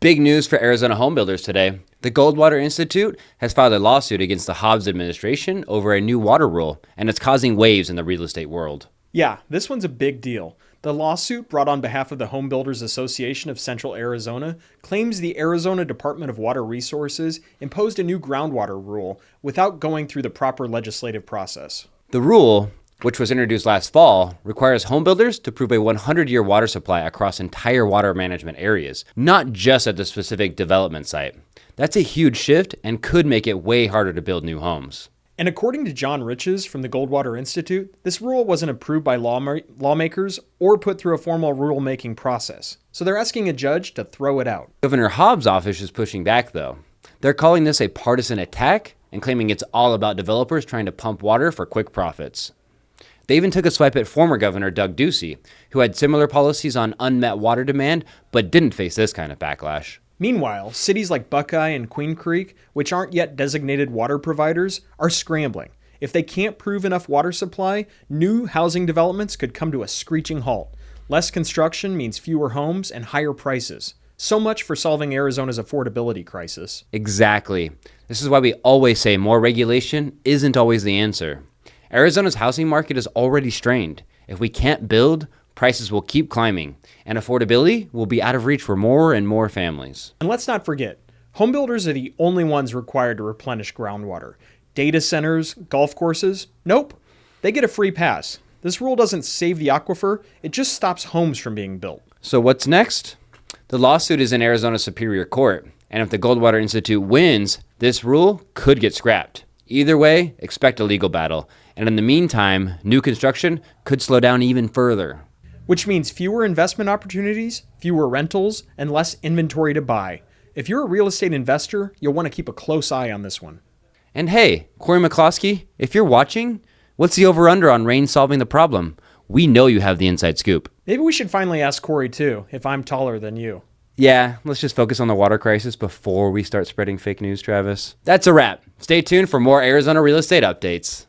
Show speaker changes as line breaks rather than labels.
Big news for Arizona homebuilders today. The Goldwater Institute has filed a lawsuit against the Hobbs administration over a new water rule, and it's causing waves in the real estate world.
Yeah, this one's a big deal. The lawsuit, brought on behalf of the Homebuilders Association of Central Arizona, claims the Arizona Department of Water Resources imposed a new groundwater rule without going through the proper legislative process.
The rule, which was introduced last fall, requires homebuilders to prove a 100-year water supply across entire water management areas, not just at the specific development site. That's a huge shift and could make it way harder to build new homes.
And according to John Riches from the Goldwater Institute, this rule wasn't approved by lawmakers or put through a formal rulemaking process. So they're asking a judge to throw it out.
Governor Hobbs' office is pushing back, though. They're calling this a partisan attack and claiming it's all about developers trying to pump water for quick profits. They even took a swipe at former Governor Doug Ducey, who had similar policies on unmet water demand, but didn't face this kind of backlash.
Meanwhile, cities like Buckeye and Queen Creek, which aren't yet designated water providers, are scrambling. If they can't prove enough water supply, new housing developments could come to a screeching halt. Less construction means fewer homes and higher prices. So much for solving Arizona's affordability crisis.
Exactly. This is why we always say more regulation isn't always the answer. Arizona's housing market is already strained. If we can't build, prices will keep climbing, and affordability will be out of reach for more and more families.
And let's not forget, homebuilders are the only ones required to replenish groundwater. Data centers, golf courses, nope. They get a free pass. This rule doesn't save the aquifer, it just stops homes from being built.
So what's next? The lawsuit is in Arizona Superior Court, and if the Goldwater Institute wins, this rule could get scrapped. Either way, expect a legal battle. And in the meantime, new construction could slow down even further.
Which means fewer investment opportunities, fewer rentals, and less inventory to buy. If you're a real estate investor, you'll want to keep a close eye on this one.
And hey, Corey McCloskey, if you're watching, what's the over-under on rain solving the problem? We know you have the inside scoop.
Maybe we should finally ask Corey too, if I'm taller than you.
Yeah, let's just focus on the water crisis before we start spreading fake news, Travis. That's a wrap. Stay tuned for more Arizona real estate updates.